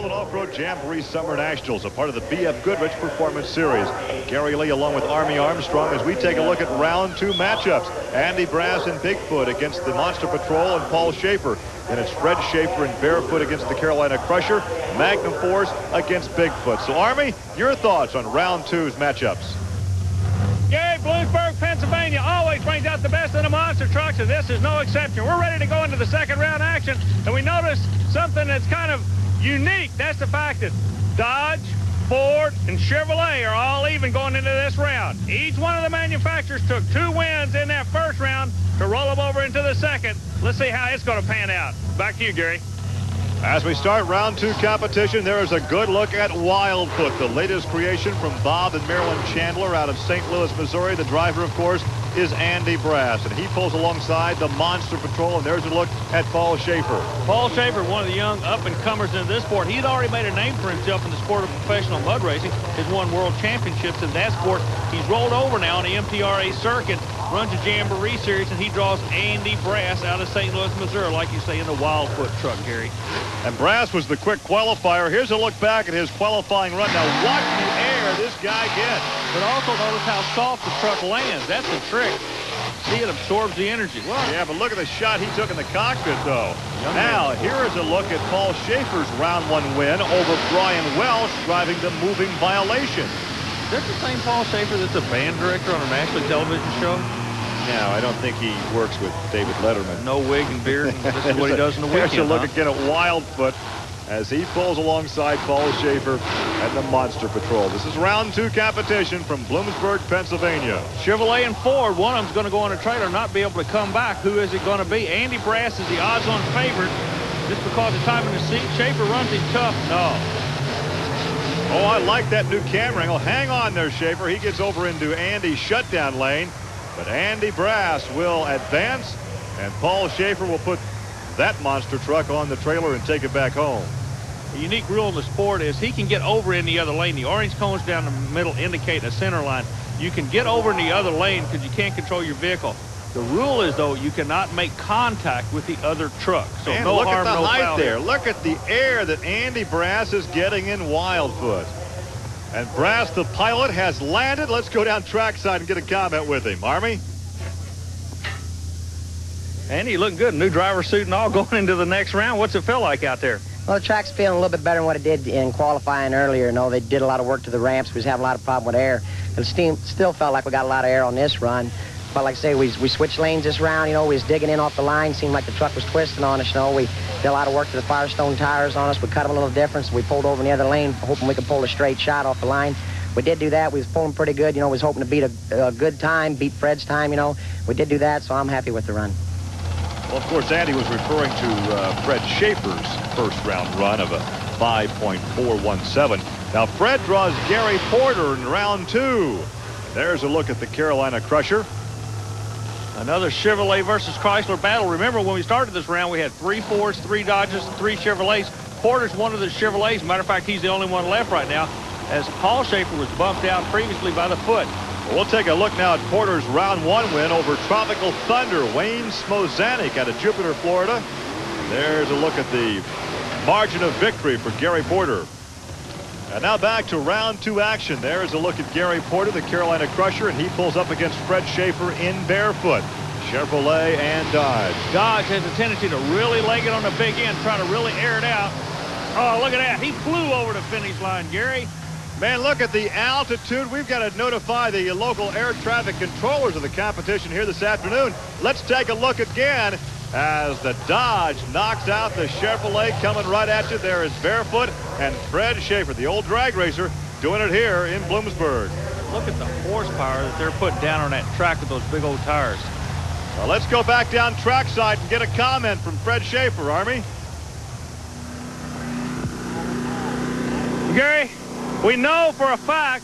and Off-Road Jamboree Summer Nationals, a part of the B.F. Goodrich Performance Series. Gary Lee along with Army Armstrong as we take a look at round 2 matchups. Andy Brass and Bigfoot against the Monster Patrol and Paul Schaefer. And it's Fred Schaefer and Barefoot against the Carolina Crusher. Magnum Force against Bigfoot. So Army, your thoughts on round 2's matchups? Gary, Bloomsburg, Pennsylvania always brings out the best in the monster trucks, and this is no exception. We're ready to go into the second round action, and we notice something that's kind of unique. That's the fact that Dodge, Ford, and Chevrolet are all even going into this round. Each one of the manufacturers took 2 wins in that first round to roll them over into the second. Let's see how it's going to pan out. Back to you, Gary. As we start round 2 competition, there is a good look at Wildfoot, the latest creation from Bob and Marilyn Chandler out of St. Louis, Missouri. The driver, of course, is Andy Brass, and he pulls alongside the Monster Patrol, and there's a look at Paul Schaefer. Paul Schaefer, one of the young up-and-comers into this sport. He'd already made a name for himself in the sport of professional mud racing. He's won world championships in that sport. He's rolled over now on the MTRA circuit, runs a Jamboree Series, and he draws Andy Brass out of St. Louis, Missouri, like you say, in the Wildfoot truck, Gary. And Brass was the quick qualifier. Here's a look back at his qualifying run. Now watch the air this guy gets. But also notice how soft the truck lands. That's the trick. See, it absorbs the energy. Well, yeah, but look at the shot he took in the cockpit, though. Now, here is a look at Paul Schaefer's round 1 win over Brian Welsh driving the Moving Violation. Is that the same Paul Schaefer that's a band director on a national television show? No, I don't think he works with David Letterman. No wig and beard, and this is what he does in the weekend. Here's a look again at Wildfoot as he pulls alongside Paul Schaefer and the Monster Patrol. This is round 2 competition from Bloomsburg, Pennsylvania. Chevrolet and Ford, one of them's going to go on a trailer, not be able to come back. Who is it going to be? Andy Brass is the odds-on favorite. Just because of time in the seat, Schaefer runs him tough. No. Oh, I like that new camera angle. Hang on there, Schaefer. He gets over into Andy's shutdown lane. But Andy Brass will advance, and Paul Schaefer will put that monster truck on the trailer and take it back home. The unique rule in the sport is he can get over in the other lane. The orange cones down the middle indicate a center line. You can get over in the other lane because you can't control your vehicle. The rule is, though, you cannot make contact with the other truck. So and no look harm, at the no height foul there. Look at the air that Andy Brass is getting in Wildfoot. And Brass, the pilot, has landed. Let's go down trackside and get a comment with him. Army? Andy, looking good. New driver suit and all going into the next round. What's it feel like out there? Well, the track's feeling a little bit better than what it did in qualifying earlier. You know, they did a lot of work to the ramps. We was having a lot of problem with air. But it still felt like we got a lot of air on this run. But like I say, we switched lanes this round. You know, we was digging in off the line. Seemed like the truck was twisting on us. You know, we did a lot of work to the Firestone tires on us. We cut them a little different. So we pulled over in the other lane, hoping we could pull a straight shot off the line. We did do that. We was pulling pretty good. You know, we was hoping to beat a good time, beat Fred's time. You know, we did do that. So I'm happy with the run. Well, of course, Andy was referring to Fred Schaefer's first round run of a 5.417. Now, Fred draws Gary Porter in round 2. There's a look at the Carolina Crusher. Another Chevrolet versus Chrysler battle. Remember, when we started this round, we had 3 Fords, 3 Dodges, 3 Chevrolets. Porter's one of the Chevrolets. Matter of fact, he's the only one left right now, as Paul Schaefer was bumped out previously by the foot. We'll take a look now at Porter's round 1 win over Tropical Thunder, Wayne Smozanik out of Jupiter, Florida. There's a look at the margin of victory for Gary Porter. And now back to round 2 action. There's a look at Gary Porter, the Carolina Crusher, and he pulls up against Fred Schaefer in Barefoot, Chevrolet and Dodge. Dodge has a tendency to really leg it on the big end, try to really air it out. Oh, look at that. He flew over the finish line, Gary. Man, look at the altitude. We've got to notify the local air traffic controllers of the competition here this afternoon. Let's take a look again as the Dodge knocks out the Chevrolet. Coming right at you, there is Barefoot and Fred Schaefer, the old drag racer, doing it here in Bloomsburg. Look at the horsepower that they're putting down on that track with those big old tires. Well, let's go back down trackside and get a comment from Fred Schaefer, Army. Gary, we know for a fact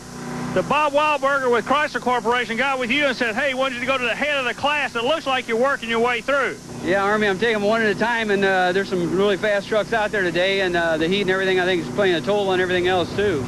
that Bob Wildberger with Chrysler Corporation got with you and said, hey, he wanted you to go to the head of the class. It looks like you're working your way through. Yeah, Army, I'm taking them one at a time, and there's some really fast trucks out there today, and the heat and everything, I think, is playing a toll on everything else, too.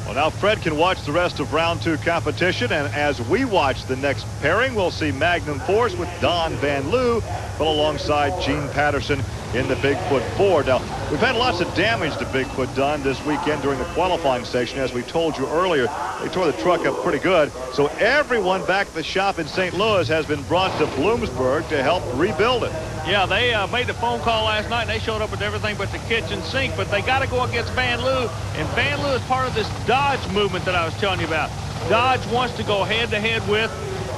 Well, now Fred can watch the rest of round 2 competition, and as we watch the next pairing, we'll see Magnum Force with Don Van Loo, but alongside Gene Patterson in the Bigfoot Ford. Now, we've had lots of damage to Bigfoot done this weekend during the qualifying session. As we told you earlier, they tore the truck up pretty good. So everyone back at the shop in St. Louis has been brought to Bloomsburg to help rebuild it. Yeah, they made the phone call last night, and they showed up with everything but the kitchen sink. But they got to go against Van Loo, and Van Loo is part of this Dodge movement that I was telling you about. Dodge wants to go head-to-head with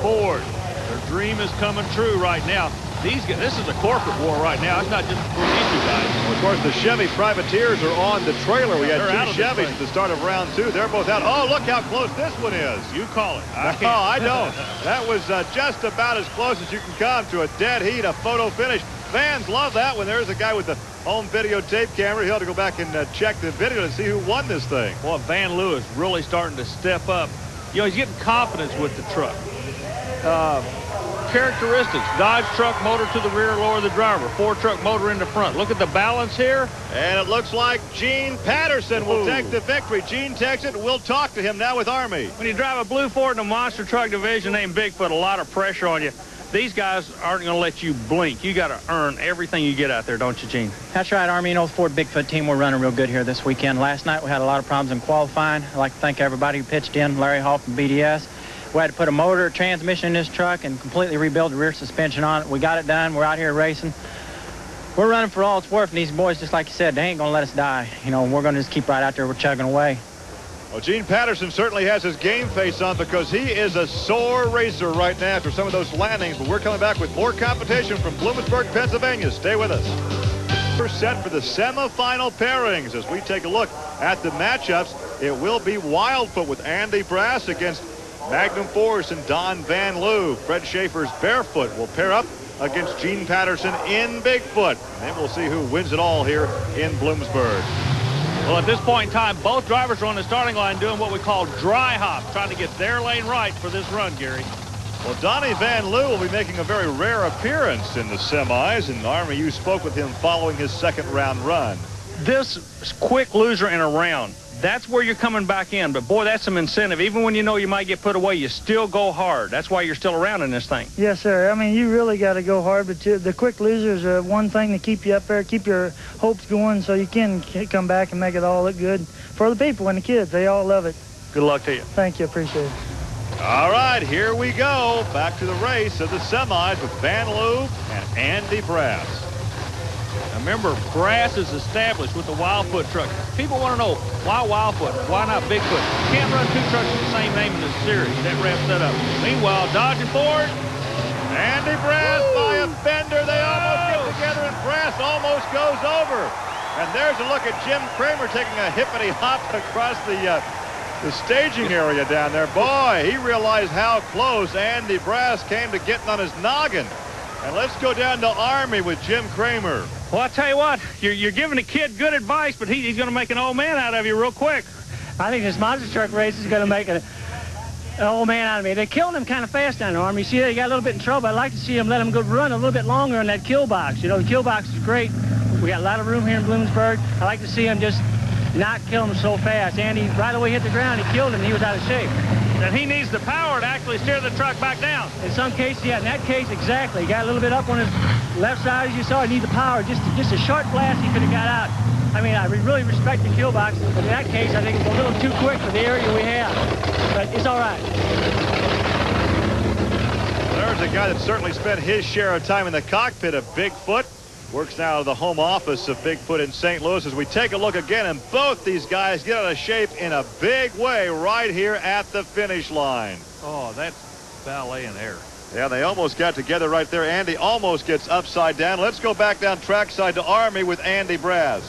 Ford. Their dream is coming true right now. This is a corporate war right now. It's not just between these two guys. Well, of course, the Chevy Privateers are on the trailer. We had two Chevys at the start of round 2. They're both out. Oh, look how close this one is. You call it. No, I don't. That was just about as close as you can come to a dead heat, a photo finish. Fans love that when there's a guy with the home videotape camera. He'll have to go back and check the video to see who won this thing. Boy, Van Loo is really starting to step up. You know, he's getting confidence with the truck. Characteristics: Dodge truck motor to the rear, lower the driver. Ford truck motor in the front. Look at the balance here. And it looks like Gene Patterson will take the victory. Gene takes it. We'll talk to him now with Army. When you drive a blue Ford in a monster truck division named Bigfoot, a lot of pressure on you. These guys aren't going to let you blink. You got to earn everything you get out there, don't you, Gene? That's right, Army. You know, the Ford Bigfoot team, we're running real good here this weekend. Last night we had a lot of problems in qualifying. I'd like to thank everybody who pitched in, Larry Hall from BDS. We had to put a motor, transmission in this truck and completely rebuild the rear suspension on it. We got it done. We're out here racing. We're running for all it's worth, and these boys, just like you said, they ain't going to let us die. You know, we're going to just keep right out there. We're chugging away. Well, Gene Patterson certainly has his game face on because he is a sore racer right now after some of those landings. But we're coming back with more competition from Bloomsburg, Pennsylvania. Stay with us. We're set for the semifinal pairings as we take a look at the matchups. It will be Wildfoot with Andy Brass against Magnum Force and Don Van Loo. Fred Schaefer's Barefoot will pair up against Gene Patterson in Bigfoot. And then we'll see who wins it all here in Bloomsburg. Well, at this point in time, both drivers are on the starting line doing what we call dry hops, trying to get their lane right for this run, Gary. Well, Donnie Van Loo will be making a very rare appearance in the semis. And Army, you spoke with him following his second round run. This quick loser in a round, that's where you're coming back in. But, boy, that's some incentive. Even when you know you might get put away, you still go hard. That's why you're still around in this thing. Yes, sir. I mean, you really got to go hard. But the quick losers are one thing to keep you up there, keep your hopes going so you can come back and make it all look good for the people and the kids. They all love it. Good luck to you. Thank you. Appreciate it. All right, here we go. Back to the race of the semis with Van Loo and Andy Brass. Now remember, Brass is established with the Wildfoot truck. People want to know, why Wildfoot? Why not Bigfoot? You can't run two trucks with the same name in this series. That wraps that up. Meanwhile, Dodge and Ford. Andy Brass by a fender. They almost get together, and Brass almost goes over. And there's a look at Jim Kramer taking a hippity hop across the staging area down there. Boy, he realized how close Andy Brass came to getting on his noggin. And let's go down to Army with Jim Kramer. Well, I tell you what, you're giving the kid good advice, but he's going to make an old man out of you real quick. I think this monster truck race is going to make an old man out of me. They killed him kind of fast down there, Army. You see, they got a little bit in trouble. I'd like to see him let him go run a little bit longer in that kill box. You know, the kill box is great. We got a lot of room here in Bloomsburg. I'd like to see him just not kill him so fast. Andy right away hit the ground. He killed him. He was out of shape. And he needs the power to actually steer the truck back down. In some cases, yeah. In that case, exactly. He got a little bit up on his left side, as you saw. He needed the power. Just a short blast, he could have got out. I mean, I really respect the kill box, but in that case, I think it's a little too quick for the area we have. But it's all right. There's a guy that certainly spent his share of time in the cockpit of Bigfoot. Works now at the home office of Bigfoot in St. Louis as we take a look again, and both these guys get out of shape in a big way right here at the finish line. Oh, that's ballet in air. Yeah, they almost got together right there. Andy almost gets upside down. Let's go back down trackside to Army with Andy Brass.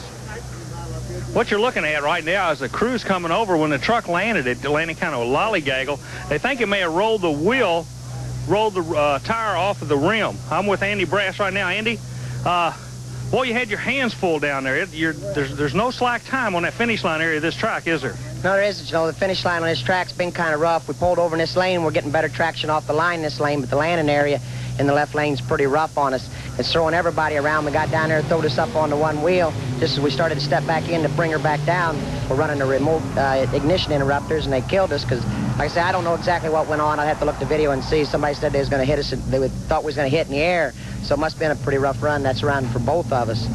What you're looking at right now is the crew's coming over. When the truck landed, it landed kind of a lollygaggle. They think it may have rolled the wheel, rolled the tire off of the rim. I'm with Andy Brass right now. Andy, boy, you had your hands full down there. There's no slack time on that finish line area of this track, is there? No, there isn't. You know, the finish line on this track's been kind of rough. We pulled over in this lane. We're getting better traction off the line in this lane, but the landing area in the left lane's pretty rough on us. It's throwing everybody around. We got down there, throwed us up onto one wheel. Just as we started to step back in to bring her back down, we're running the remote ignition interrupters, and they killed us because Like I say, I don't know exactly what went on. I'd have to look at the video and see. Somebody said they was going to hit us. They thought we was going to hit in the air. So it must have been a pretty rough run. That's around for both of us.